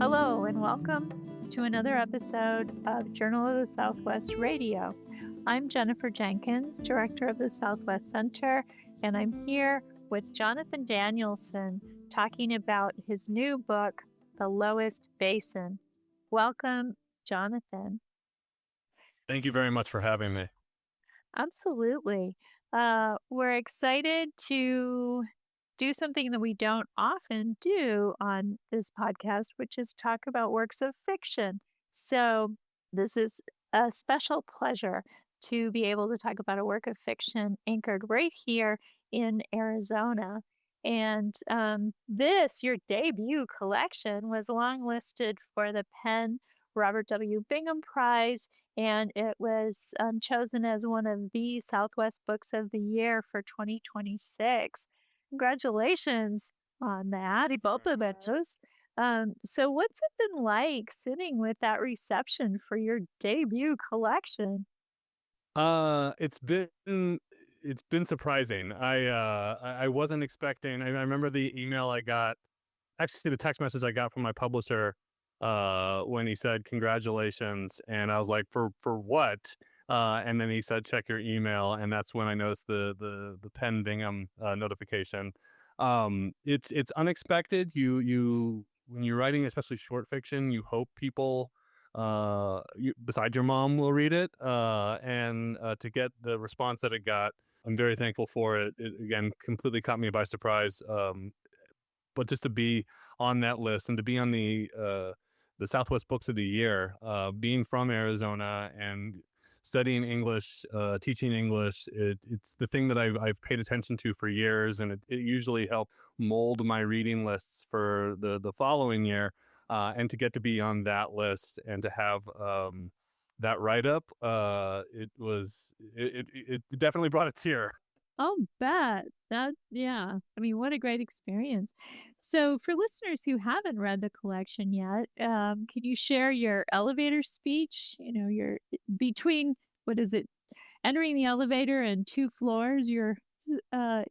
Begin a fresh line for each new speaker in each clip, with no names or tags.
Hello, and welcome to another episode of Journal of the Southwest Radio. I'm Jennifer Jenkins, Director of the Southwest Center, and I'm here with Jonathan Danielson talking about his new book, The Lowest Basin. Welcome, Jonathan.
Thank you very much for having me.
Absolutely. We're excited to do something that we don't often do on this podcast, which is talk about works of fiction. So this is a special pleasure to be able to talk about a work of fiction anchored right here in Arizona. And your debut collection, was longlisted for the Penn Robert W. Bingham Prize, and it was chosen as one of the Southwest Books of the Year for 2026. Congratulations on that, both of those. So what's it been like sitting with that reception for your debut collection?
It's been surprising. I wasn't expecting. I remember the email I got, actually the text message I got from my publisher when he said congratulations, and I was like, for what? And then he said check your email, and that's when I noticed the Penn Bingham notification. It's unexpected. You when you're writing, especially short fiction, you hope people besides your mom will read it, and to get the response that it got, I'm very thankful for it. It again completely caught me by surprise. But just to be on that list and to be on the Southwest Books of the Year, being from Arizona and studying English, teaching English, it's the thing that I've paid attention to for years, and it usually helped mold my reading lists for the following year. And to get to be on that list and to have that write-up, it definitely brought a tear.
I'll bet. Yeah. I mean, what a great experience. So for listeners who haven't read the collection yet, can you share your elevator speech? Your between, what is it, entering the elevator and 2 floors, you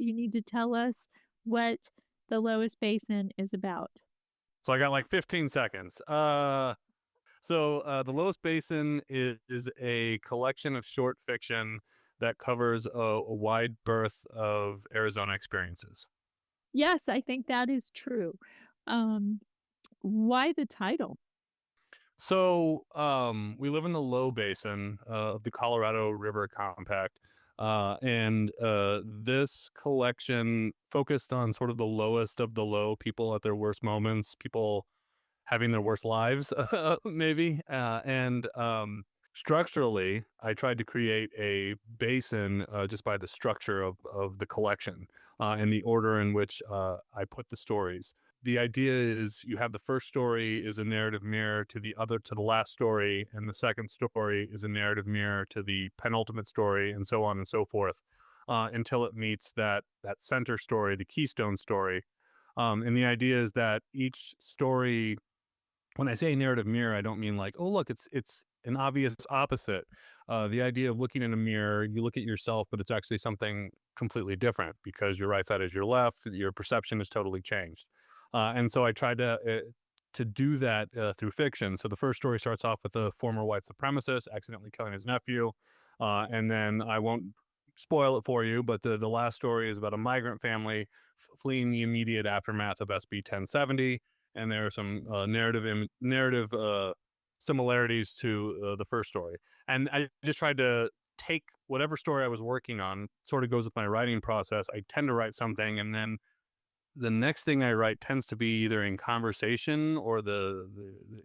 need to tell us what The Lowest Basin is about.
So I got like 15 seconds. The Lowest Basin is a collection of short fiction that covers a wide berth of Arizona experiences.
Yes, I think that is true. Why the title?
So we live in the low basin of the Colorado River Compact. And this collection focused on sort of the lowest of the low, people at their worst moments, people having their worst lives, maybe. And structurally, I tried to create a basin just by the structure of the collection and the order in which I put the stories. The idea is you have the first story is a narrative mirror to the last story, and the second story is a narrative mirror to the penultimate story, and so on and so forth, until it meets that center story, the keystone story. And the idea is that each story, when I say narrative mirror, I don't mean like, oh, look, it's an obvious opposite. The idea of looking in a mirror, you look at yourself, but it's actually something completely different because your right side is your left, your perception is totally changed. And so I tried to do that through fiction. So the first story starts off with a former white supremacist accidentally killing his nephew. And then I won't spoil it for you, but the last story is about a migrant family fleeing the immediate aftermath of SB 1070. And there are some narrative similarities to the first story. And I just tried to take whatever story I was working on, sort of goes with my writing process. I tend to write something, and then the next thing I write tends to be either in conversation or the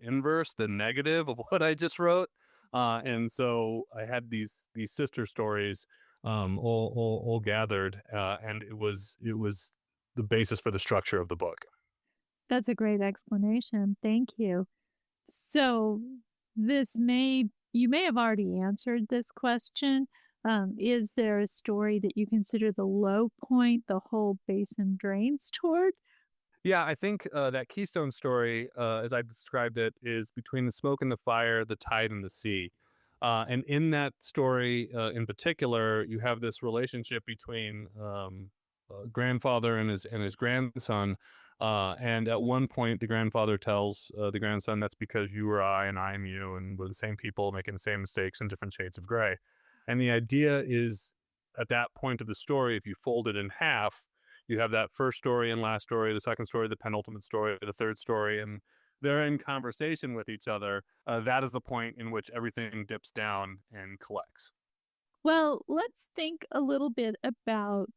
inverse, the negative of what I just wrote. And so I had these sister stories all gathered, and it was the basis for the structure of the book.
That's a great explanation. Thank you. So you may have already answered this question. Is there a story that you consider the low point the whole basin drains toward?
Yeah, I think that keystone story, as I described it, is between the smoke and the fire, the tide and the sea. And in that story in particular, you have this relationship between grandfather and his grandson, And at one point, the grandfather tells the grandson, "That's because you are I and I am you, and we're the same people making the same mistakes in different shades of gray." And the idea is, at that point of the story, if you fold it in half, you have that first story and last story, the second story, the penultimate story, the third story, and they're in conversation with each other. That is the point in which everything dips down and collects.
Well, let's think a little bit about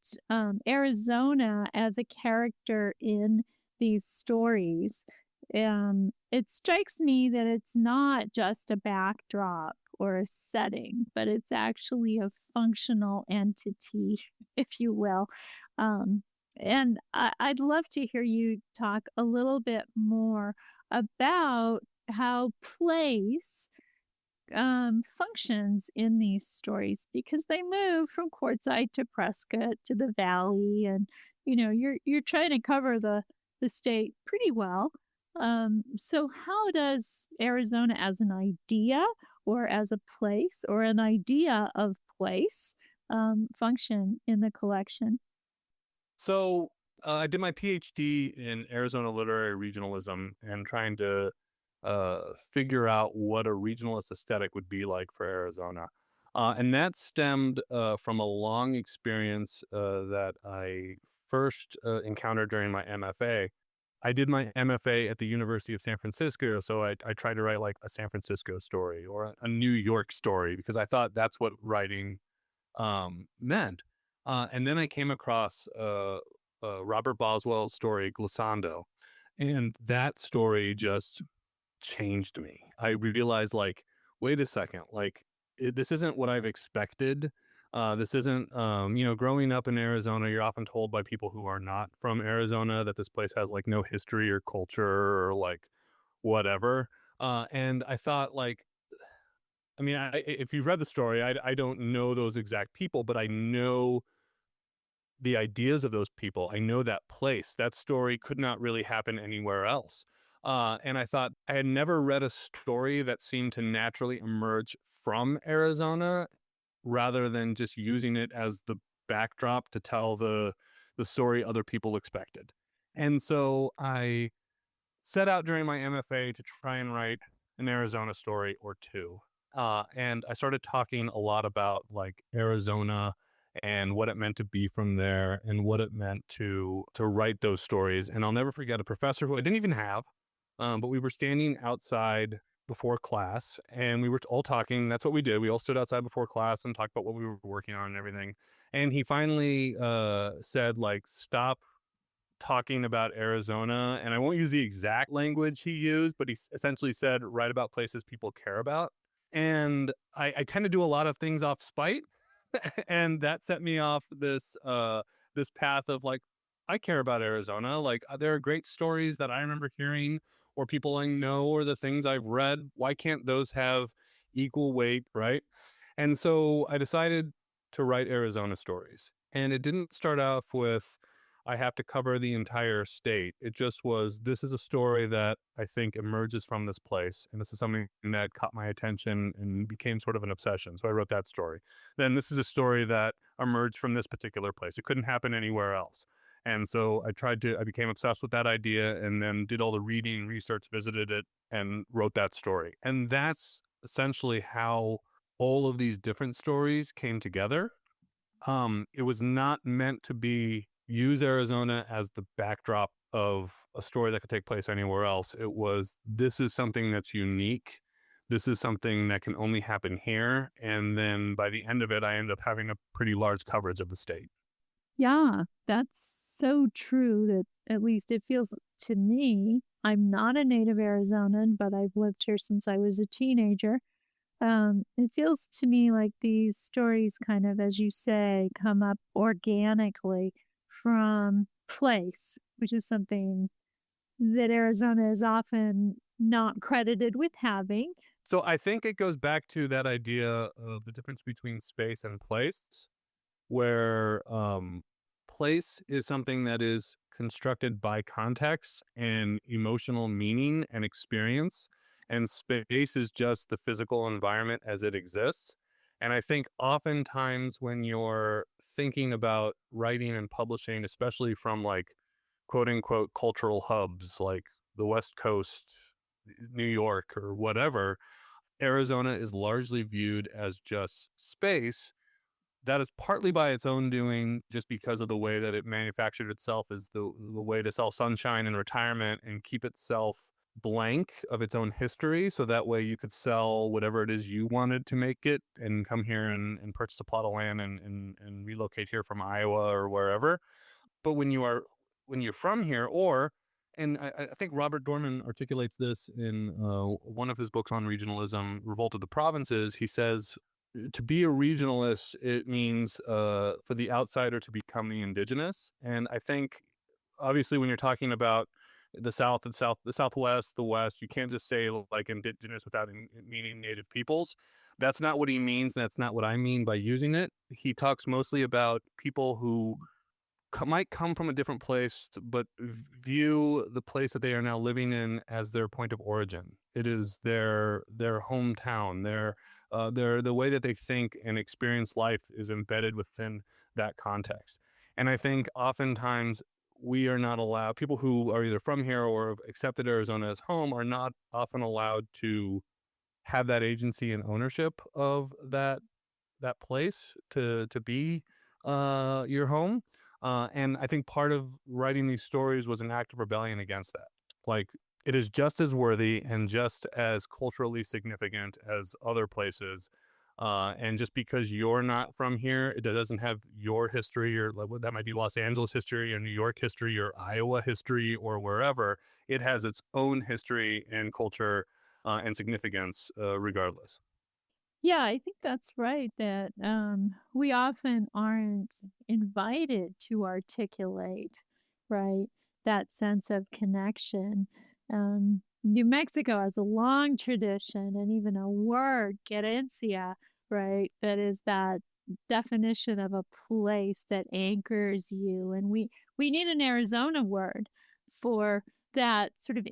Arizona as a character in these stories. It strikes me that it's not just a backdrop or a setting, but it's actually a functional entity, if you will. Um, and I'd love to hear you talk a little bit more about how place functions in these stories because they move from Quartzsite to Prescott to the Valley, and you're trying to cover the state pretty well. So how does Arizona as an idea, or as a place, or an idea of place, function in the collection?
So I did my PhD in Arizona literary regionalism and trying to figure out what a regionalist aesthetic would be like for Arizona. And that stemmed from a long experience that I first encountered during my MFA. I did my MFA at the University of San Francisco, so I tried to write like a San Francisco story or a New York story because I thought that's what writing meant. And then I came across Robert Boswell's story, Glissando. And that story just changed me. I realized, like, wait a second, like, this isn't what I've expected. This isn't, growing up in Arizona, you're often told by people who are not from Arizona that this place has like no history or culture or like whatever. And I thought, like, I mean, if you've read the story, I don't know those exact people, but I know the ideas of those people. I know that place. That story could not really happen anywhere else. And I thought I had never read a story that seemed to naturally emerge from Arizona rather than just using it as the backdrop to tell the story other people expected. And so I set out during my MFA to try and write an Arizona story or two. And I started talking a lot about like Arizona and what it meant to be from there and what it meant to write those stories. And I'll never forget a professor who I didn't even have, but we were standing outside before class and we were all talking. That's what we did. We all stood outside before class and talked about what we were working on and everything. And he finally said, like, stop talking about Arizona, and I won't use the exact language he used, but he essentially said, write about places people care about. And I tend to do a lot of things off spite, and that set me off this path of like, I care about Arizona. Like, there are great stories that I remember hearing, or people I know, or the things I've read. Why can't those have equal weight, right? And so I decided to write Arizona stories. And it didn't start off with, I have to cover the entire state. It just was, this is a story that I think emerges from this place. And this is something that caught my attention and became sort of an obsession. So I wrote that story. Then this is a story that emerged from this particular place. It couldn't happen anywhere else. And so I became obsessed with that idea and then did all the reading, research, visited it, and wrote that story. And that's essentially how all of these different stories came together. It was not meant to be use Arizona as the backdrop of a story that could take place anywhere else. It was, this is something that's unique. This is something that can only happen here. And then by the end of it, I ended up having a pretty large coverage of the state.
Yeah, that's so true that at least it feels to me, I'm not a native Arizonan, but I've lived here since I was a teenager. It feels to me like these stories kind of, as you say, come up organically from place, which is something that Arizona is often not credited with having.
So I think it goes back to that idea of the difference between space and place, where place is something that is constructed by context and emotional meaning and experience, and space is just the physical environment as it exists. And I think oftentimes when you're thinking about writing and publishing, especially from like quote unquote cultural hubs like the West Coast, New York, or whatever, Arizona is largely viewed as just space. That is partly by its own doing, just because of the way that it manufactured itself as the way to sell sunshine and retirement and keep itself blank of its own history. So that way you could sell whatever it is you wanted to make it and come here and purchase a plot of land and relocate here from Iowa or wherever. But when you're from here, or and I think Robert Dorman articulates this in one of his books on regionalism, Revolt of the Provinces. He says to be a regionalist, it means for the outsider to become the indigenous. And I think obviously when you're talking about the South and the Southwest, the West, you can't just say like indigenous without meaning native peoples. That's not what he means. That's not what I mean by using it. He talks mostly about people who might come from a different place, but view the place that they are now living in as their point of origin. It is their hometown. Their the way that they think and experience life is embedded within that context. And I think oftentimes we are not allowed. People who are either from here or have accepted Arizona as home are not often allowed to have that agency and ownership of that place to be your home. And I think part of writing these stories was an act of rebellion against that. Like, it is just as worthy and just as culturally significant as other places. And just because you're not from here, it doesn't have your history, or that might be Los Angeles history or New York history or Iowa history or wherever. It has its own history and culture and significance regardless.
Yeah, I think that's right that we often aren't invited to articulate, right, that sense of connection. New Mexico has a long tradition and even a word, querencia, right, that is that definition of a place that anchors you. And we need an Arizona word for that sort of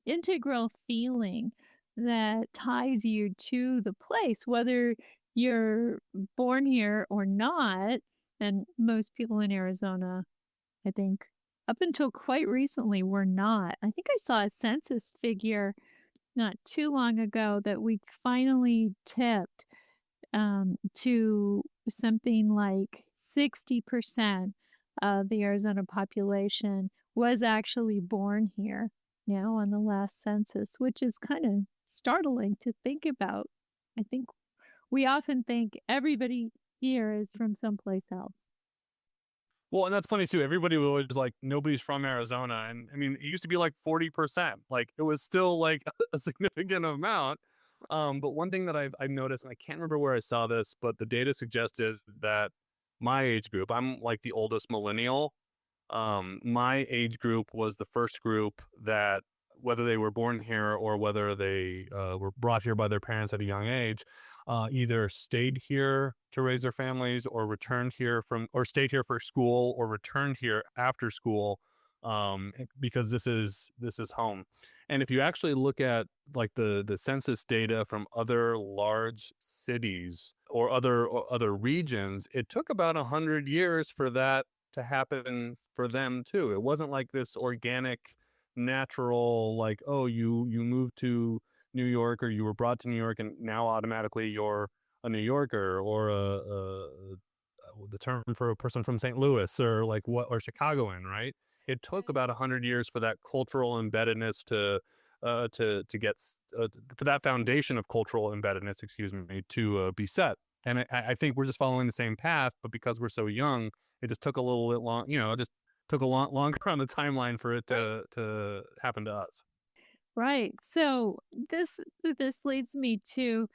integral feeling that ties you to the place, whether you're born here or not. And most people in Arizona, I think, up until quite recently, were not. I think I saw a census figure not too long ago that we finally tipped to something like 60% of the Arizona population was actually born here now on the last census, which is kind of startling to think about. I think we often think everybody here is from someplace else.
Well, and that's funny too. Everybody was always like, nobody's from Arizona. And I mean, it used to be like 40%. Like, it was still like a significant amount. But one thing that I've noticed, and I can't remember where I saw this, but the data suggested that my age group, I'm like the oldest millennial. My age group was the first group that, whether they were born here or whether they were brought here by their parents at a young age, either stayed here to raise their families or returned here or stayed here for school or returned here after school, because this is home. And if you actually look at like the census data from other large cities or other regions, it took about 100 years for that to happen for them too. It wasn't like this organic, natural, like, oh, you moved to New York or you were brought to New York and now automatically you're a New Yorker, or the term for a person from St. Louis or like what, or Chicagoan, right? It took about 100 years for that cultural embeddedness to get for that foundation of cultural embeddedness, excuse me, to be set. And I think we're just following the same path, but because we're so young, it just took a little bit long. It just took a lot longer on the timeline for it to happen to us.
Right. So this leads me to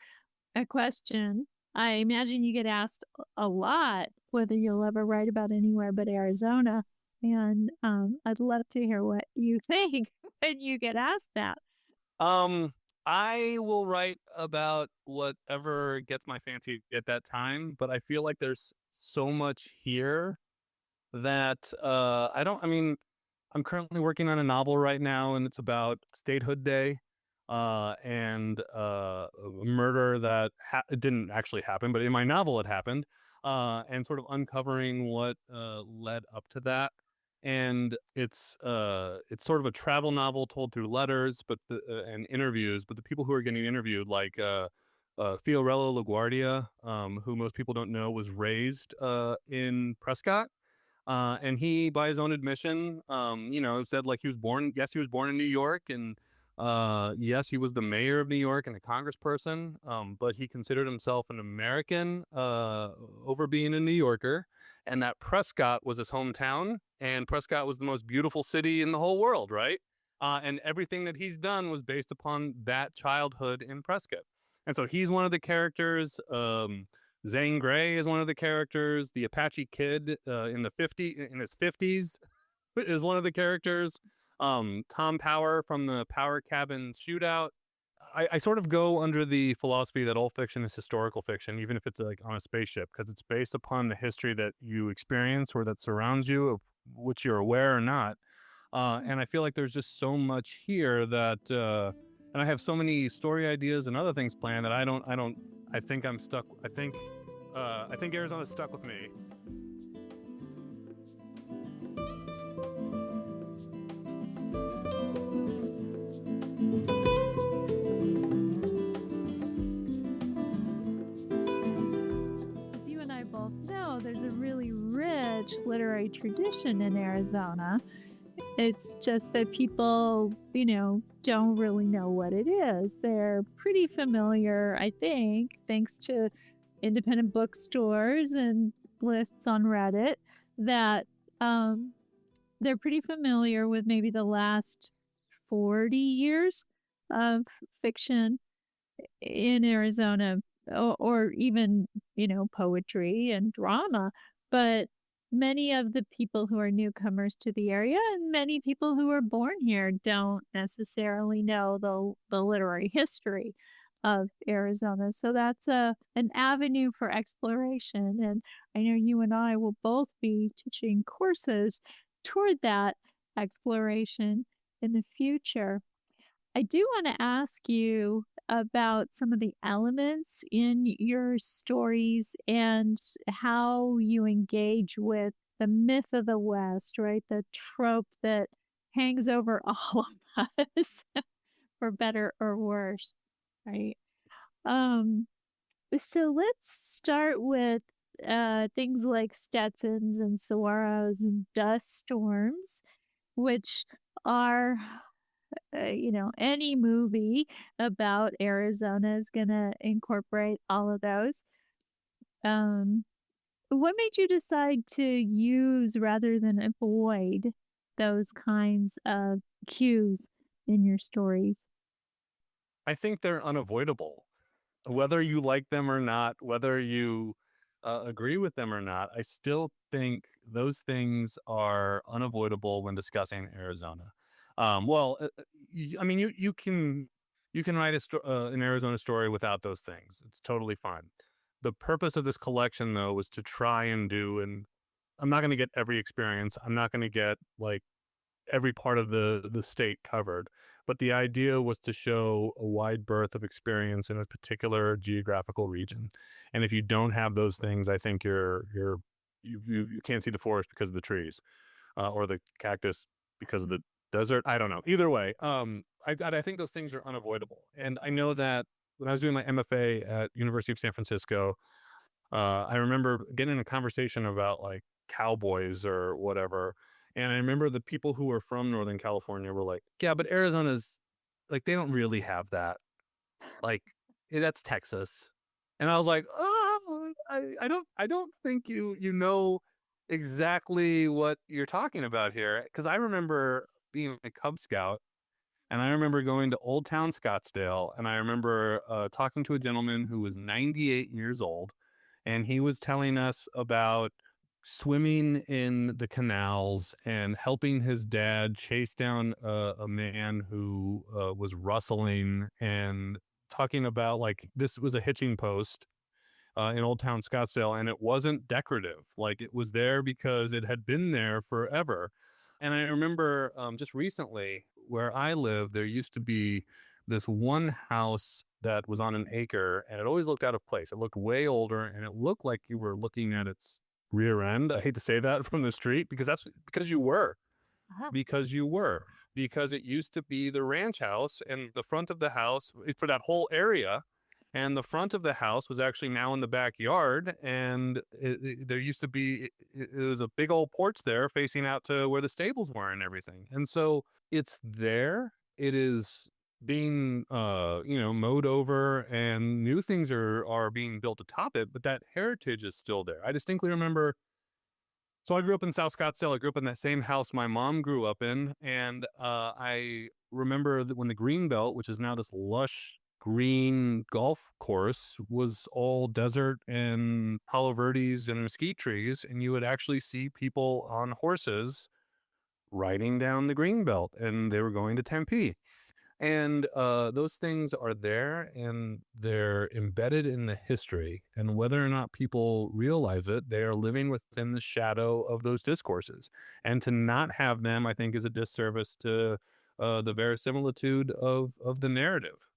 a question. I imagine you get asked a lot whether you'll ever write about anywhere but Arizona, and I'd love to hear what you think when you get asked that.
Um, I will write about whatever gets my fancy at that time, but I feel like there's so much here that I don't. I mean, I'm currently working on a novel right now, and it's about Statehood Day, and a murder that it didn't actually happen, but in my novel it happened, and sort of uncovering what led up to that. and it's sort of a travel novel told through letters, but and interviews. But the people who are getting interviewed, like Fiorello LaGuardia, who most people don't know, was raised in Prescott. And he, by his own admission, said like he was born. Yes, he was born in New York, and yes, he was the mayor of New York and a congressperson. But he considered himself an American over being a New Yorker, and that Prescott was his hometown, and Prescott was the most beautiful city in the whole world, right? And everything that he's done was based upon that childhood in Prescott. And so he's one of the characters. Zane Grey is one of the characters. The Apache Kid in his 50s is one of the characters. Tom Power from the Power Cabin Shootout. I sort of go under the philosophy that all fiction is historical fiction, even if it's like on a spaceship, because it's based upon the history that you experience or that surrounds you, of which you're aware or not. And I feel like there's just so much here that, and I have so many story ideas and other things planned that I think I'm stuck. I think Arizona's stuck with me.
As you and I both know, there's a really rich literary tradition in Arizona. It's just that people, don't really know what it is. They're pretty familiar, I think, thanks to independent bookstores and lists on Reddit, that they're pretty familiar with maybe the last 40 years of fiction in Arizona, or even, poetry and drama. But many of the people who are newcomers to the area and many people who are born here don't necessarily know the literary history of Arizona. So that's an avenue for exploration. And I know you and I will both be teaching courses toward that exploration in the future. I do want to ask you about some of the elements in your stories and how you engage with the myth of the West, right? The trope that hangs over all of us, for better or worse, right? Um, so let's start with things like Stetsons and saguaros and dust storms, which are any movie about Arizona is going to incorporate all of those. What made you decide to use rather than avoid those kinds of cues in your stories?
I think they're unavoidable, whether you like them or not, whether you agree with them or not. I still think those things are unavoidable when discussing Arizona. I mean, you can write an Arizona story without those things. It's totally fine. The purpose of this collection, though, was to try and do, and I'm not going to get every experience. I'm not going to get like every part of the state covered, but the idea was to show a wide berth of experience in a particular geographical region. And if you don't have those things, I think you can't see the forest because of the trees, or the cactus because of the desert. I don't know. Either way, I think those things are unavoidable. And I know that when I was doing my MFA at University of San Francisco, I remember getting in a conversation about like cowboys or whatever. And I remember the people who were from Northern California were like, yeah, but Arizona's like, they don't really have that. Like, that's Texas. And I was like, oh, I don't think you know exactly what you're talking about here. Cause I remember being a Cub Scout, and I remember going to Old Town Scottsdale, and I remember talking to a gentleman who was 98 years old, and he was telling us about swimming in the canals and helping his dad chase down a man who was rustling, and talking about like this was a hitching post in Old Town Scottsdale, and it wasn't decorative. Like it was there because it had been there forever. And I remember just recently where I live, there used to be this one house that was on an acre, and it always looked out of place. It looked way older, and it looked like you were looking at its rear end. I hate to say that from the street because that's because you were.
Uh-huh.
Because you were. Because it used to be the ranch house, and the front of the house for that whole area, and the front of the house was actually now in the backyard, and there used to be it was a big old porch there facing out to where the stables were and everything. And so it's there. It is being mowed over, and new things are being built atop it, but that heritage is still there. I distinctly remember, so I grew up in South Scottsdale. I grew up in that same house my mom grew up in, and I remember that when the green belt, which is now this lush green golf course, was all desert and palo verdes and mesquite trees, and you would actually see people on horses riding down the green belt, and they were going to Tempe. And those things are there, and they're embedded in the history. And whether or not people realize it, they are living within the shadow of those discourses. And to not have them, I think, is a disservice to the verisimilitude of the narrative.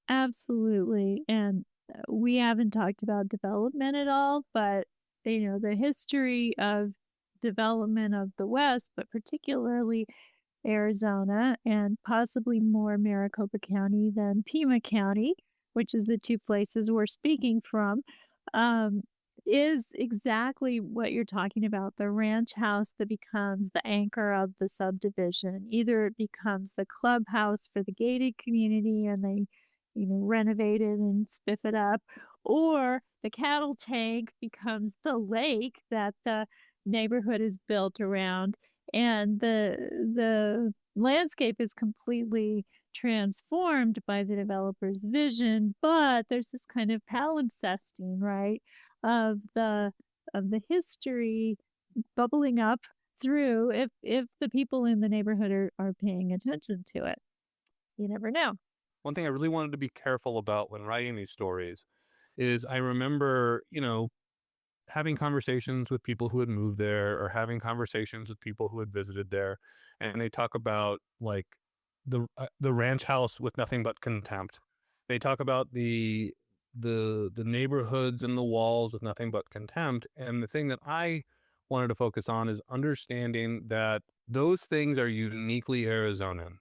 Absolutely, and, we haven't talked about development at all, but, the history of development of the West, but particularly Arizona and possibly more Maricopa County than Pima County, which is the 2 places we're speaking from, um, is exactly what you're talking about, the ranch house that becomes the anchor of the subdivision. Either it becomes the clubhouse for the gated community and they, renovate it and spiff it up, or the cattle tank becomes the lake that the neighborhood is built around, and the landscape is completely transformed by the developer's vision, but there's this kind of palimpsesting, right, of the history bubbling up through if the people in the neighborhood are paying attention to it. You never know.
One thing I really wanted to be careful about when writing these stories is I remember, having conversations with people who had moved there or having conversations with people who had visited there, and they talk about like the ranch house with nothing but contempt. They talk about the neighborhoods and the walls with nothing but contempt. And the thing that I wanted to focus on is understanding that those things are uniquely Arizonan.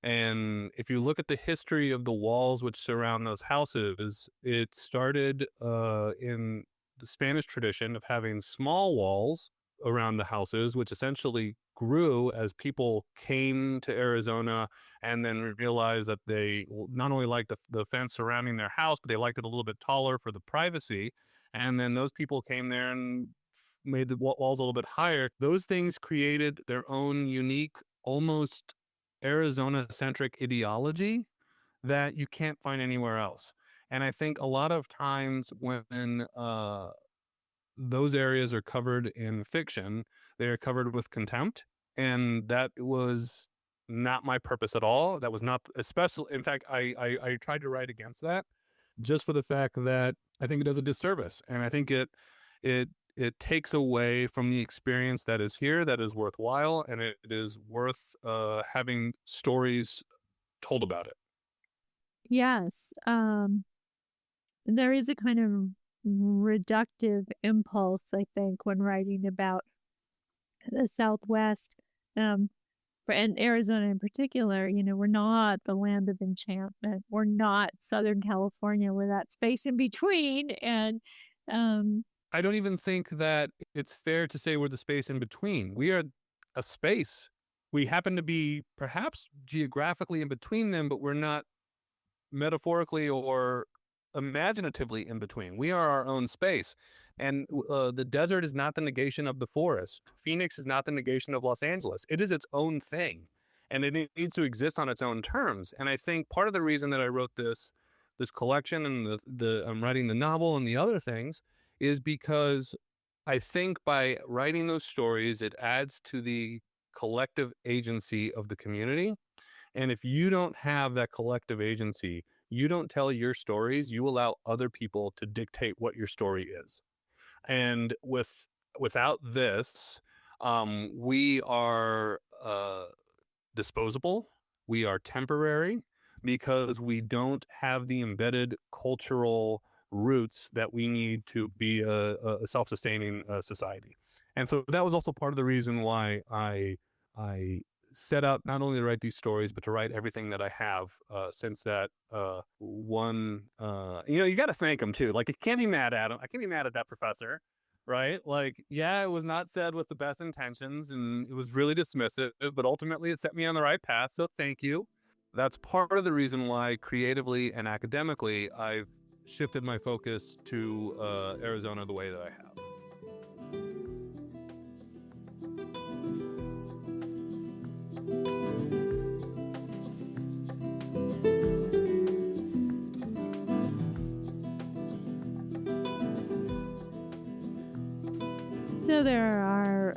And if you look at the history of the walls which surround those houses, it started in the Spanish tradition of having small walls around the houses, which essentially grew as people came to Arizona and then realized that they not only liked the fence surrounding their house, but they liked it a little bit taller for the privacy. And then those people came there and made the walls a little bit higher. Those things created their own unique, almost Arizona centric ideology that you can't find anywhere else. And I think a lot of times when those areas are covered in fiction, they are covered with contempt. And that was not my purpose at all. That was not, especially, in fact, I tried to write against that just for the fact that I think it does a disservice. And I think it, it takes away from the experience that is here that is worthwhile, and it is worth having stories told about it.
Yes, there is a kind of reductive impulse, I think, when writing about the Southwest, um, and Arizona in particular. We're not the land of enchantment. We're not Southern California with that space in between. And um,
I don't even think that it's fair to say we're the space in between. We are a space. We happen to be perhaps geographically in between them, but we're not metaphorically or imaginatively in between. We are our own space. And the desert is not the negation of the forest. Phoenix is not the negation of Los Angeles. It is its own thing. And it needs to exist on its own terms. And I think part of the reason that I wrote this collection and I'm writing the novel and the other things is because I think by writing those stories, it adds to the collective agency of the community. And if you don't have that collective agency, you don't tell your stories, you allow other people to dictate what your story is. And without this, we are disposable, we are temporary because we don't have the embedded cultural roots that we need to be a self-sustaining society. And so that was also part of the reason why I set out not only to write these stories, but to write everything that I have since that one. You got to thank him too. Like, I can't be mad at him. I can't be mad at that professor, right? Like, yeah, it was not said with the best intentions, and it was really dismissive, but ultimately it set me on the right path. So thank you. That's part of the reason why creatively and academically I've shifted my focus to Arizona the way that I have.
So there are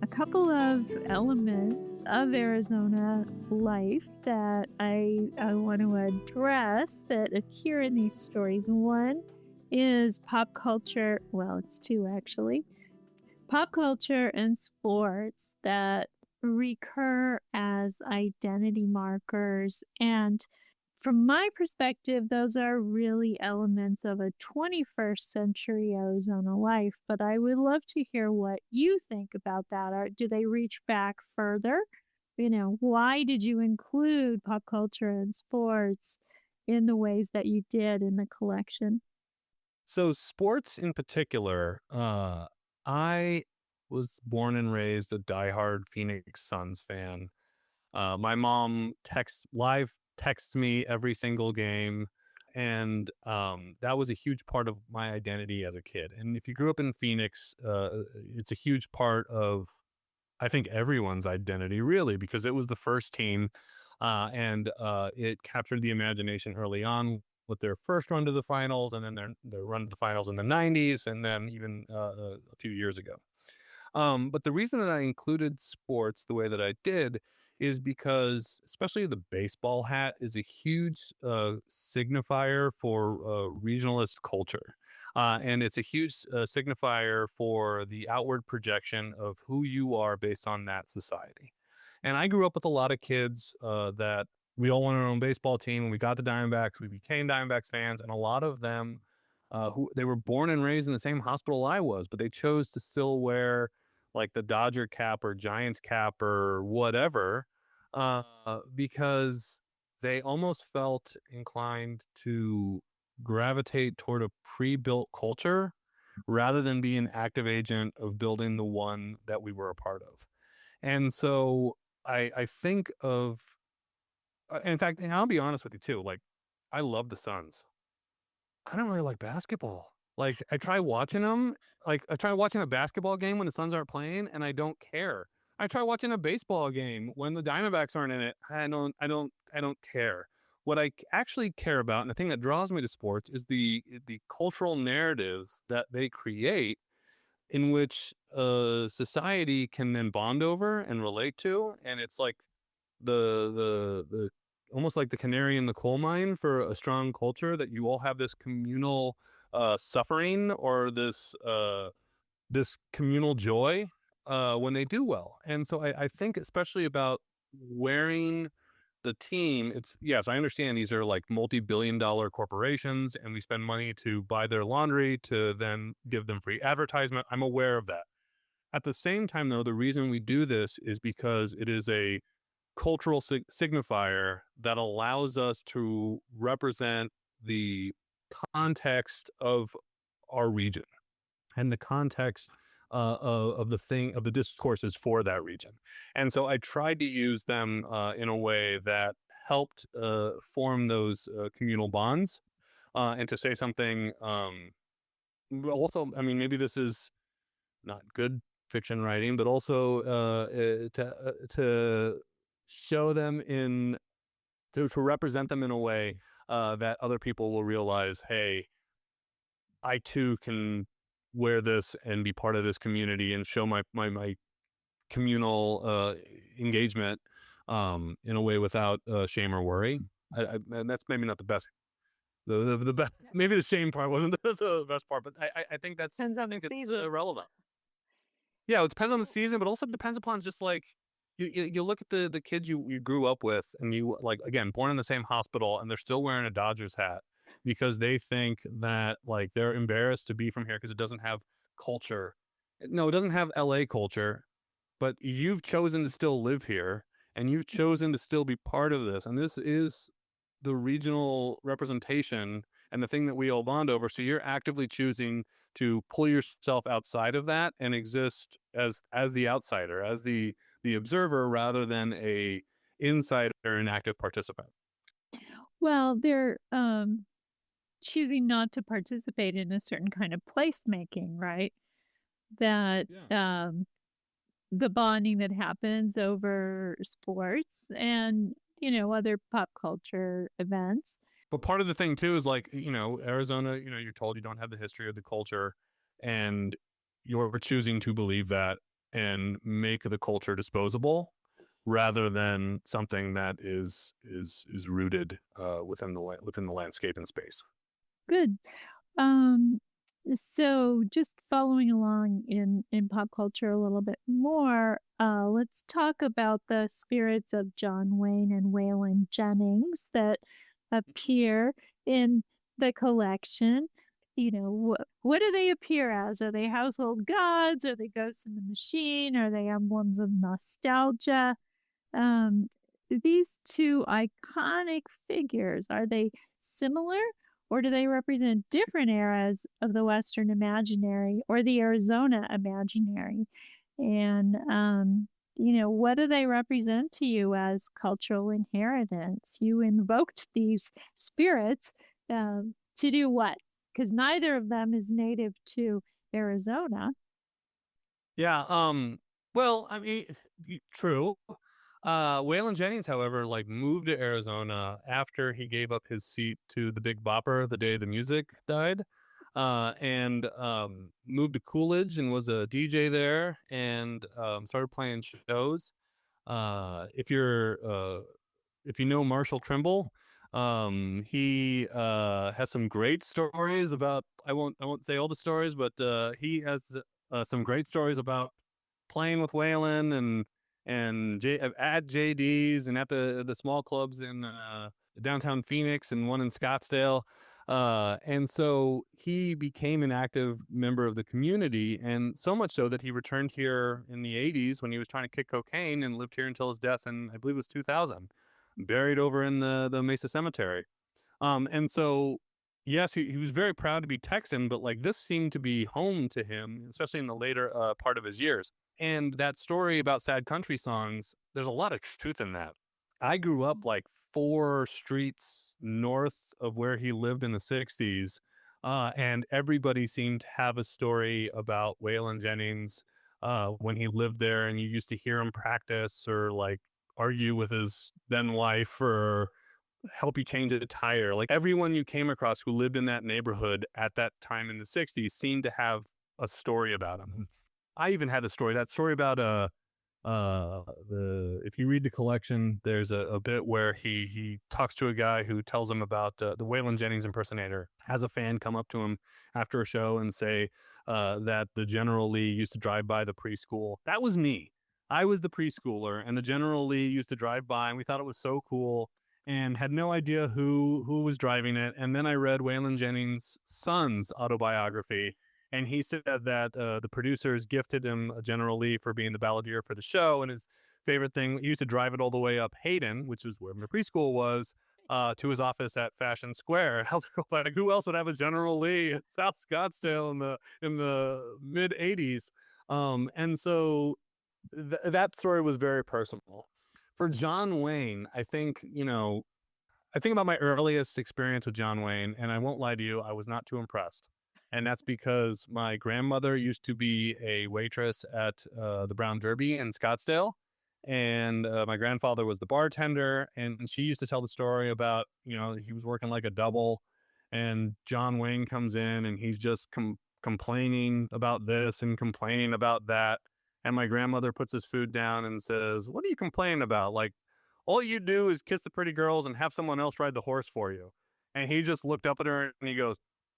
a couple of elements of Arizona life that I want to address that appear in these stories. One is pop culture. Well, it's two actually. Pop culture and sports that recur as identity markers. And from my perspective, those are really elements of a 21st century Arizona life. But I would love to hear what you think about that. Do they reach back further? Why did you include pop culture and sports in the ways that you did in the collection?
So sports in particular, I was born and raised a diehard Phoenix Suns fan. My mom live texts me every single game, and that was a huge part of my identity as a kid. And if you grew up in Phoenix, it's a huge part of, I think, everyone's identity, really, because it was the first team, and it captured the imagination early on with their first run to the finals, and then their run to the finals in the '90s, and then even a few years ago. But the reason that I included sports the way that I did is because, especially the baseball hat, is a huge signifier for regionalist culture. And it's a huge signifier for the outward projection of who you are based on that society. And I grew up with a lot of kids that we all wanted our own baseball team. When we got the Diamondbacks, we became Diamondbacks fans. And a lot of them who they were born and raised in the same hospital I was, but they chose to still wear like the Dodger cap or Giants cap or whatever, uh, because they almost felt inclined to gravitate toward a pre-built culture rather than be an active agent of building the one that we were a part of. And so I think of, in fact, and I'll be honest with you too, like, I love the Suns. I don't really like basketball. Like, I try watching them. Like, I try watching a basketball game when the Suns aren't playing, and I don't care. I try watching a baseball game when the Diamondbacks aren't in it. I don't care. What actually care about, and the thing that draws me to sports, is the cultural narratives that they create, in which society can then bond over and relate to, and it's like the almost like the canary in the coal mine for a strong culture, that you all have this communal suffering, or this communal joy when they do well. And so I think especially about wearing the team. It's, yes, I understand these are like multi-billion-dollar corporations, and we spend money to buy their laundry to then give them free advertisement. I'm aware of that. At the same time, though, the reason we do this is because it is a cultural signifier that allows us to represent the context of our region and the context of the discourses for that region. And so I tried to use them in a way that helped form those communal bonds, and to say something. Also, I mean, maybe this is not good fiction writing, but also to show them to represent them in a way that other people will realize, hey, I too can wear this and be part of this community and show my communal engagement in a way without shame or worry. And that's maybe not the best. The best, maybe the shame part wasn't the best part, but I think
Depends
I
on the
think it's
season.
relevant. Yeah, it depends on the season, but also depends upon just like you look at the kids you grew up with, and you, like, again, born in the same hospital, and they're still wearing a Dodgers hat. because they think that like they're embarrassed to be from here because it doesn't have culture. No, it doesn't have LA culture, but you've chosen to still live here and you've chosen to still be part of this. And this is the regional representation and the thing that we all bond over. So you're actively choosing to pull yourself outside of that and exist as the outsider, as the observer rather than a insider and active participant.
Well, they're choosing not to participate in a certain kind of placemaking, right? That
Yeah.
the bonding that happens over sports and, other pop culture events.
But part of the thing too is like, Arizona, you're told you don't have the history or the culture, and you're choosing to believe that and make the culture disposable rather than something that is rooted within the landscape and space.
Good. Um, so just following along in pop culture a little bit more, let's talk about the spirits of John Wayne and Waylon Jennings that appear in the collection. What do they appear as? Are they household gods? Are they ghosts in the machine? Are they emblems of nostalgia? Um, these two iconic figures, are they similar or do they represent different eras of the Western imaginary or the Arizona imaginary? And, what do they represent to you as cultural inheritance? You invoked these spirits to do what? Because neither of them is native to Arizona.
Yeah. Well, I mean, true. Waylon Jennings, however, like moved to Arizona after he gave up his seat to the Big Bopper the day the music died, and moved to Coolidge and was a DJ there and started playing shows. If you know Marshall Trimble, he has some great stories about. I won't say all the stories, but he has some great stories about playing with Waylon and at JD's and at the small clubs in downtown Phoenix and one in Scottsdale. And so he became an active member of the community, and so much so that he returned here in the 80s when he was trying to kick cocaine and lived here until his death in, I believe it was 2000, buried over in the Mesa Cemetery. And so, yes, he was very proud to be Texan, but like this seemed to be home to him, especially in the later part of his years. And that story about sad country songs, there's a lot of truth in that. I grew up like 4 streets north of where he lived in the 60s. And everybody seemed to have a story about Waylon Jennings when he lived there. And you used to hear him practice or like argue with his then wife or help you change a tire. Like everyone you came across who lived in that neighborhood at that time in the 60s seemed to have a story about him. I even had that story about the if you read the collection, there's a bit where he talks to a guy who tells him about the Waylon Jennings impersonator has a fan come up to him after a show and say that the General Lee used to drive by the preschool. That was me. I was the preschooler, and the General Lee used to drive by, and we thought it was so cool, and had no idea who was driving it. And then I read Waylon Jennings' son's autobiography, and he said that the producers gifted him a General Lee for being the balladeer for the show, and his favorite thing, he used to drive it all the way up Hayden, which was where my preschool was, to his office at Fashion Square. I was like, who else would have a General Lee at South Scottsdale in the mid '80s? And so that story was very personal. For John Wayne, I think about my earliest experience with John Wayne, and I won't lie to you, I was not too impressed. And that's because my grandmother used to be a waitress at the Brown Derby in Scottsdale. And my grandfather was the bartender. And she used to tell the story about, he was working like a double. And John Wayne comes in and he's just complaining about this and complaining about that. And my grandmother puts his food down and says, "What are you complaining about? Like, all you do is kiss the pretty girls and have someone else ride the horse for you." And he just looked up at her and he goes,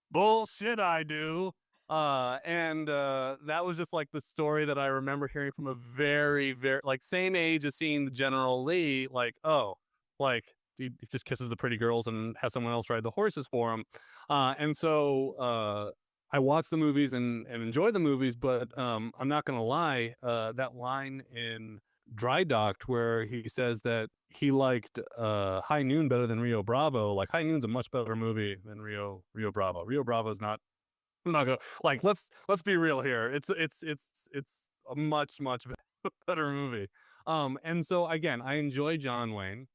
"Bullshit, I do." And that was just like the story that I remember hearing from a very, very, like, same age as seeing the General Lee. Like, oh, like he just kisses the pretty girls and has someone else ride the horses for him. And so I watch the movies and enjoy the movies, but I'm not gonna lie, that line in Dry Docked where he says that he liked High Noon better than Rio Bravo. Like High Noon's a much better movie than Rio Bravo. Rio Bravo is not. I'm not gonna like. Let's be real here. It's a much better movie. And so again, I enjoy John Wayne,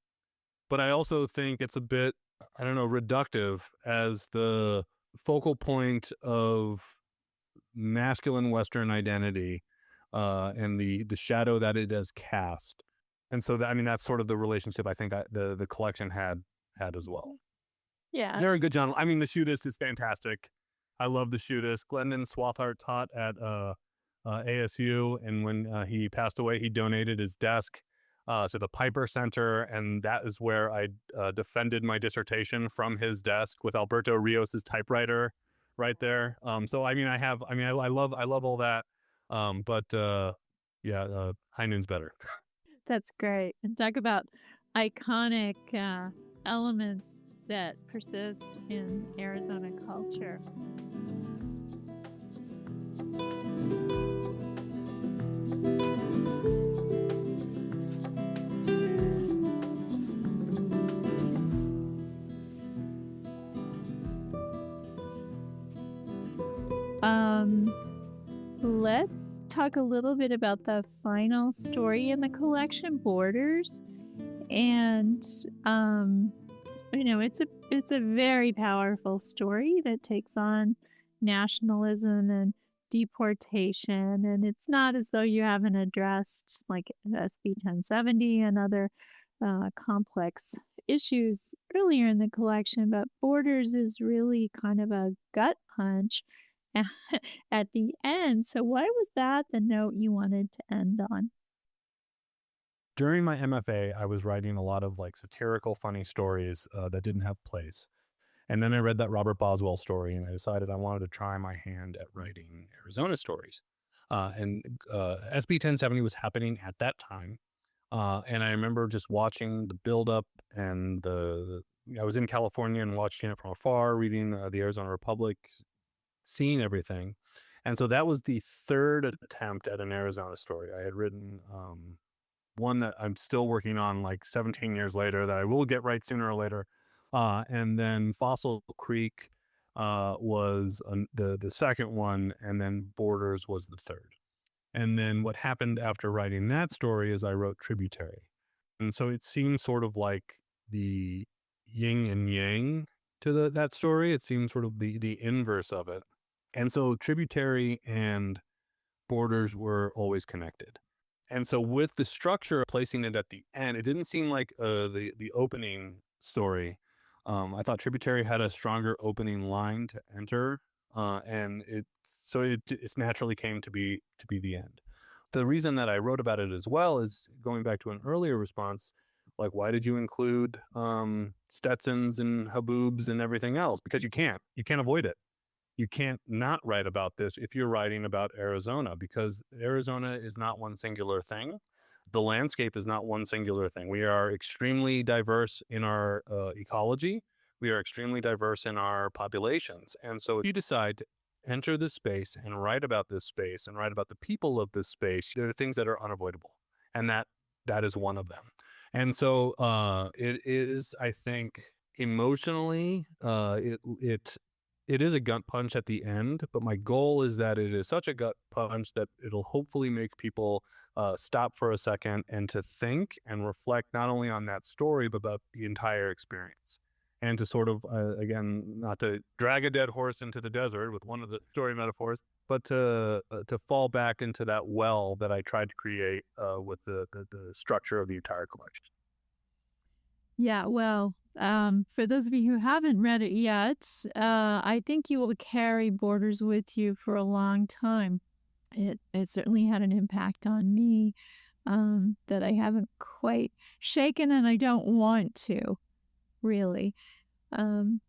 but I also think it's a bit, I don't know, reductive as the focal point of masculine Western identity, and the shadow that it has cast. And so that, I mean, that's sort of the relationship I think the collection had as well.
Yeah.
Very good, John. I mean, the shootist is fantastic. I love the shootist. Glendon Swathart taught at ASU, and when he passed away, he donated his desk to the Piper Center, and that is where I defended my dissertation from his desk with Alberto Ríos' typewriter right there. So I mean, I love all that. But yeah, High Noon's better.
That's great. And talk about iconic elements that persist in Arizona culture. Let's talk a little bit about the final story in the collection, Borders. And it's a very powerful story that takes on nationalism and deportation, and it's not as though you haven't addressed like SB 1070 and other complex issues earlier in the collection, but Borders is really kind of a gut punch at the end. So why was that the note you wanted to end on?
During my MFA, I was writing a lot of like satirical, funny stories that didn't have place. And then I read that Robert Boswell story, and I decided I wanted to try my hand at writing Arizona stories. And SB 1070 was happening at that time. And I remember just watching the buildup and I was in California and watching it from afar, reading the Arizona Republic, seeing everything. And so that was the third attempt at an Arizona story. I had written one that I'm still working on like 17 years later that I will get right sooner or later. And then Fossil Creek was the second one, and then Borders was the third. And then what happened after writing that story is I wrote Tributary. And so it seems sort of like the yin and yang to that story. It seems sort of the inverse of it. And so Tributary and Borders were always connected. And so with the structure, placing it at the end, it didn't seem like the opening story. I thought Tributary had a stronger opening line to enter, and it naturally came to be the end. The reason that I wrote about it as well is going back to an earlier response, like why did you include Stetsons and Haboobs and everything else? Because you can't avoid it. You can't not write about this if you're writing about Arizona, because Arizona is not one singular thing. The landscape is not one singular thing. We are extremely diverse in our ecology. We are extremely diverse in our populations. And so if you decide to enter this space and write about this space and write about the people of this space, there are things that are unavoidable. And that is one of them. And so it is, I think, emotionally, it is a gut punch at the end, but my goal is that it is such a gut punch that it'll hopefully make people stop for a second and to think and reflect not only on that story, but about the entire experience. And to sort of, again, not to drag a dead horse into the desert with one of the story metaphors, but to fall back into that well that I tried to create with the structure of the entire collection.
Yeah, well, for those of you who haven't read it yet, I think you will carry Borders with you for a long time. It certainly had an impact on me that I haven't quite shaken, and I don't want to, really.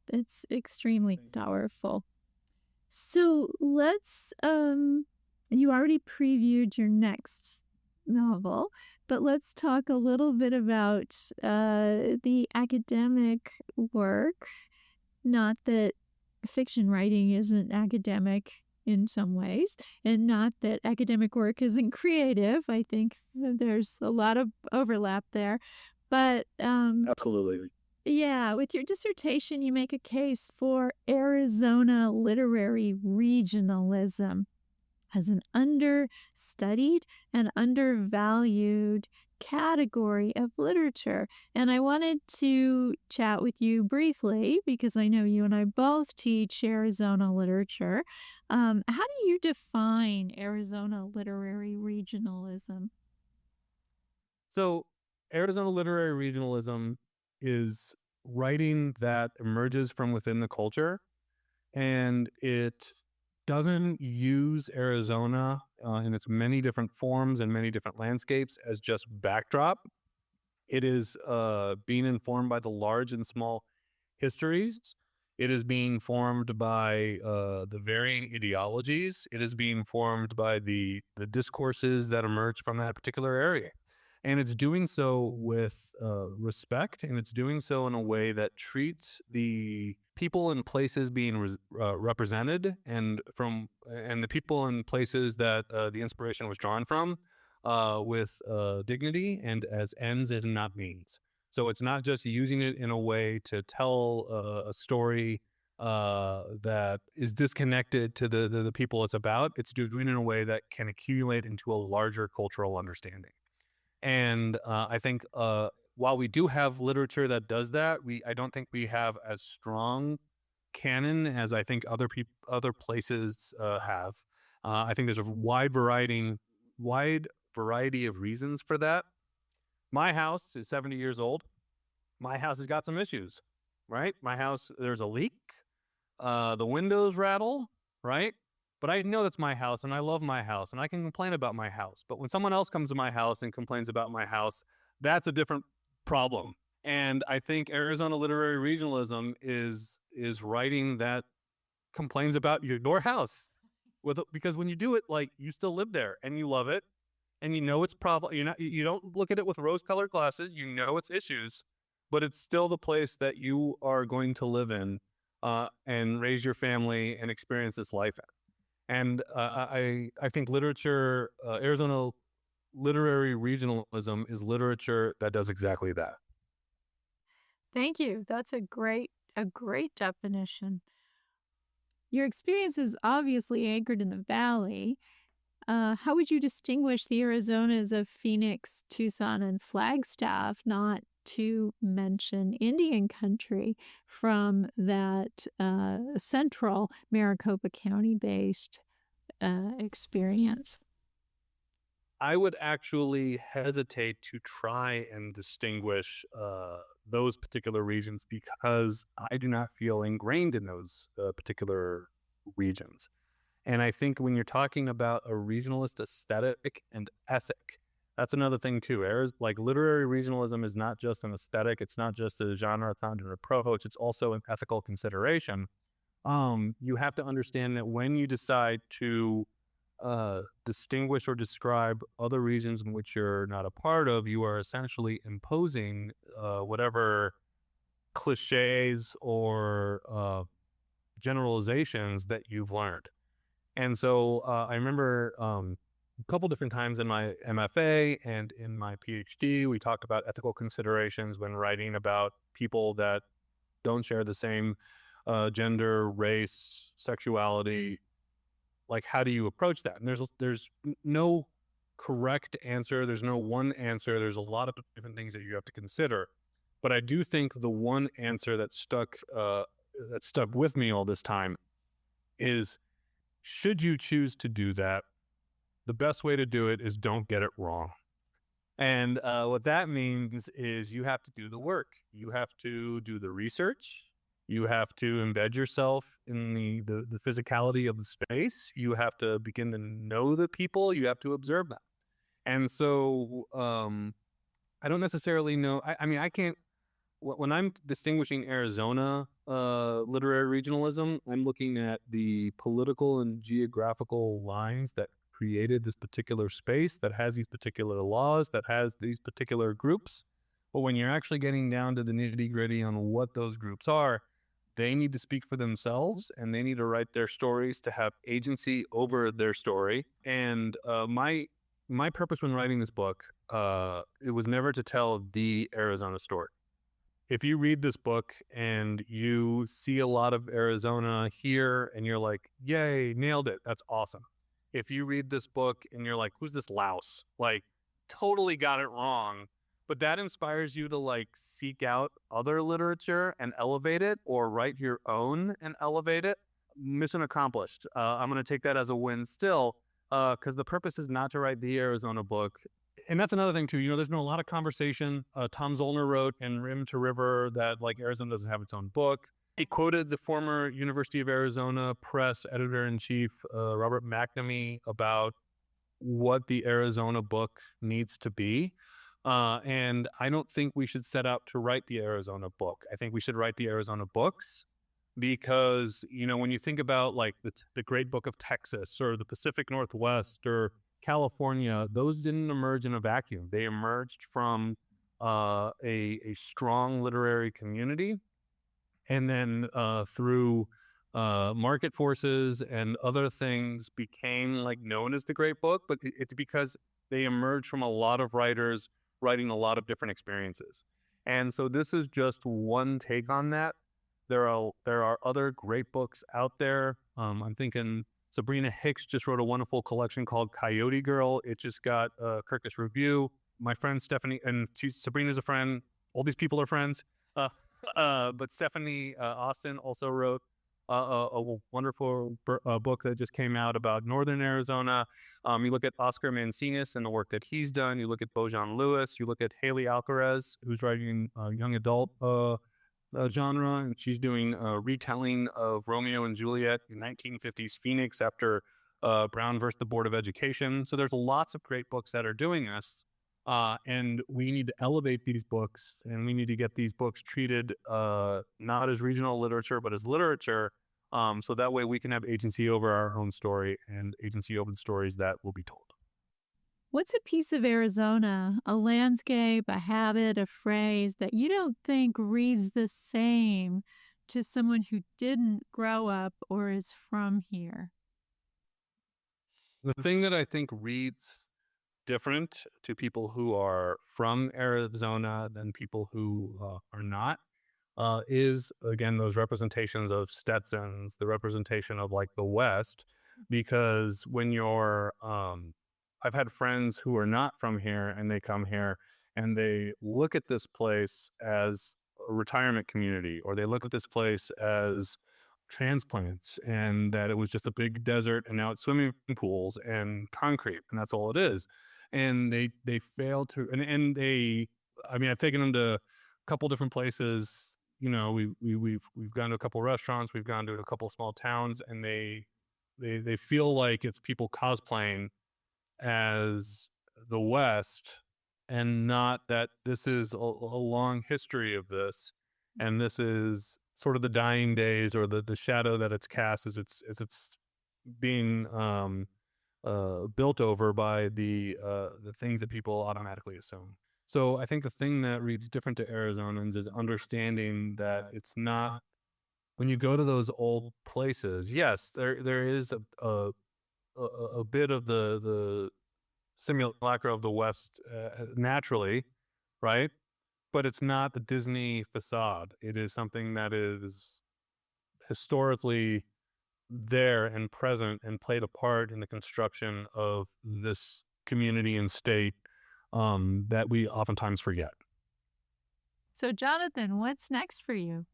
It's extremely powerful. So let's, you already previewed your next novel, but let's talk a little bit about the academic work. Not that fiction writing isn't academic in some ways, and not that academic work isn't creative. I think there's a lot of overlap there. But
Absolutely.
yeah, with your dissertation, you make a case for Arizona literary regionalism as an understudied and undervalued category of literature. And I wanted to chat with you briefly because I know you and I both teach Arizona literature. How do you define Arizona literary regionalism?
So, Arizona literary regionalism is writing that emerges from within the culture, and it doesn't use Arizona in its many different forms and many different landscapes as just backdrop. It is being informed by the large and small histories. It is being formed by the varying ideologies. It is being formed by the discourses that emerge from that particular area. And it's doing so with respect, and it's doing so in a way that treats the people and places being represented, and the people and places that the inspiration was drawn from, with dignity and as ends and not means. So it's not just using it in a way to tell a story that is disconnected to the people it's about. It's doing it in a way that can accumulate into a larger cultural understanding. And I think while we do have literature that does that, I don't think we have as strong canon as I think other places have. I think there's a wide variety of reasons for that. My house is 70 years old. My house has got some issues, right? My house, there's a leak. The windows rattle, right? But I know that's my house and I love my house and I can complain about my house. But when someone else comes to my house and complains about my house, that's a different problem. And I think Arizona literary regionalism is writing that complains about your house because when you do it, like, you still live there and you love it and you know it's problem. You don't look at it with rose-colored glasses. You know its issues, but it's still the place that you are going to live in and raise your family and experience this life at. And I think Arizona literary regionalism is literature that does exactly that.
Thank you. That's a great definition. Your experience is obviously anchored in the valley. How would you distinguish the Arizonas of Phoenix, Tucson, and Flagstaff, not to mention Indian country, from that central Maricopa County based experience?
I would actually hesitate to try and distinguish those particular regions because I do not feel ingrained in those particular regions. And I think when you're talking about a regionalist aesthetic and ethic, that's another thing too. Like, literary regionalism is not just an aesthetic, it's not just a genre, it's not an approach, it's also an ethical consideration. You have to understand that when you decide to distinguish or describe other regions in which you're not a part of, you are essentially imposing whatever cliches or generalizations that you've learned. And so I remember a couple different times in my MFA and in my PhD, we talked about ethical considerations when writing about people that don't share the same gender, race, sexuality. Like, how do you approach that? And there's no correct answer. There's no one answer. There's a lot of different things that you have to consider. But I do think the one answer that stuck with me all this time is, should you choose to do that, the best way to do it is don't get it wrong. And what that means is you have to do the work. You have to do the research. You have to embed yourself in the physicality of the space. You have to begin to know the people. You have to observe them. And so I don't necessarily know. I mean, I can't. When I'm distinguishing Arizona literary regionalism, I'm looking at the political and geographical lines that created this particular space that has these particular laws, that has these particular groups. But when you're actually getting down to the nitty gritty on what those groups are, they need to speak for themselves and they need to write their stories to have agency over their story. And my purpose when writing this book, it was never to tell the Arizona story. If you read this book and you see a lot of Arizona here and you're like, yay, nailed it, that's awesome. If you read this book and you're like, who's this louse? Like, totally got it wrong. But that inspires you to like seek out other literature and elevate it, or write your own and elevate it. Mission accomplished. I'm going to take that as a win still, because the purpose is not to write the Arizona book. And that's another thing too. There's been a lot of conversation. Tom Zollner wrote in Rim to River that like Arizona doesn't have its own book. He quoted the former University of Arizona Press editor-in-chief, Robert McNamee, about what the Arizona book needs to be. And I don't think we should set out to write the Arizona book. I think we should write the Arizona books, because, when you think about like the Great Book of Texas or the Pacific Northwest or California, those didn't emerge in a vacuum. They emerged from a strong literary community, and then through market forces and other things became like known as the Great Book. But it's because they emerged from a lot of writers writing a lot of different experiences. And so this is just one take on that. There are other great books out there. I'm thinking Sabrina Hicks just wrote a wonderful collection called Coyote Girl. It just got a Kirkus review. My friend Stephanie, and Sabrina's a friend. All these people are friends. But Stephanie Austin also wrote a wonderful book that just came out about Northern Arizona. You look at Oscar Mancinas and the work that he's done. You look at Bojan Lewis. You look at Haley Alcaraz, who's writing young adult genre, and she's doing a retelling of Romeo and Juliet in 1950s Phoenix after Brown versus the Board of Education. So there's lots of great books that are doing this. And we need to elevate these books, and we need to get these books treated not as regional literature, but as literature. So that way we can have agency over our own story and agency over the stories that will be told.
What's a piece of Arizona, a landscape, a habit, a phrase that you don't think reads the same to someone who didn't grow up or is from here?
The thing that I think reads different to people who are from Arizona than people who are not is, again, those representations of Stetsons, the representation of like the West. Because when you're I've had friends who are not from here and they come here and they look at this place as a retirement community, or they look at this place as transplants and that it was just a big desert and now it's swimming pools and concrete and that's all it is. And they fail to, and they, I mean, I've taken them to a couple different places. We've gone to a couple restaurants, we've gone to a couple small towns, and they feel like it's people cosplaying as the West, and not that this is a long history of this, and this is sort of the dying days, or the shadow that it's cast as it's being built over by the things that people automatically assume. So I think the thing that reads different to Arizonans is understanding that it's not, when you go to those old places, yes, there is a bit of the simulacra of the West naturally, right? But it's not the Disney facade. It is something that is historically there and present and played a part in the construction of this community and state that we oftentimes forget.
So, Jonathan, what's next for you?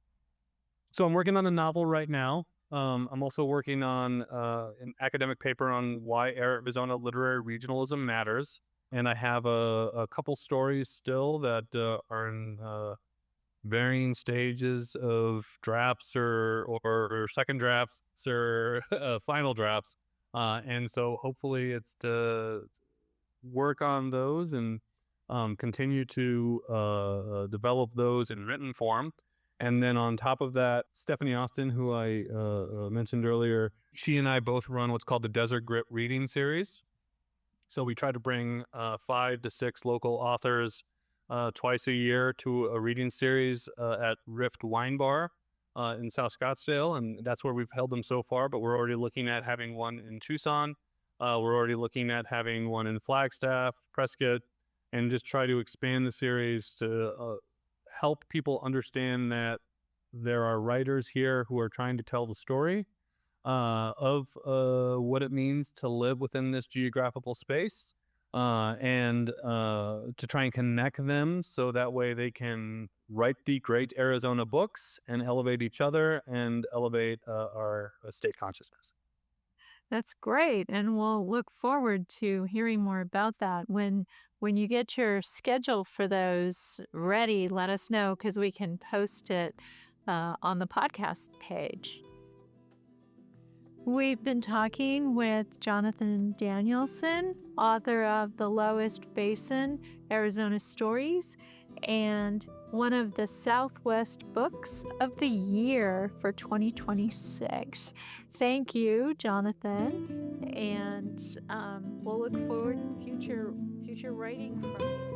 So I'm working on a novel right now. I'm also working on an academic paper on why Arizona literary regionalism matters. And I have a couple stories still that are in varying stages of drafts or second drafts or final drafts. And so hopefully it's to work on those and continue to develop those in written form. And then on top of that, Stephanie Austin, who I mentioned earlier, she and I both run what's called the Desert Grip Reading Series. So we try to bring 5 to 6 local authors twice a year to a reading series at Rift Wine Bar in South Scottsdale, and that's where we've held them so far. But we're already looking at having one in Tucson. We're already looking at having one in Flagstaff, Prescott, and just try to expand the series to help people understand that there are writers here who are trying to tell the story of what it means to live within this geographical space, and to try and connect them so that way they can write the great Arizona books and elevate each other and elevate our state consciousness.
That's great, and we'll look forward to hearing more about that. When you get your schedule for those ready, let us know because we can post it on the podcast page. We've been talking with Jonathan Danielson, author of The Lowest Basin, Arizona Stories, and one of the Southwest Books of the Year for 2026. Thank you, Jonathan, and we'll look forward to future writing from you.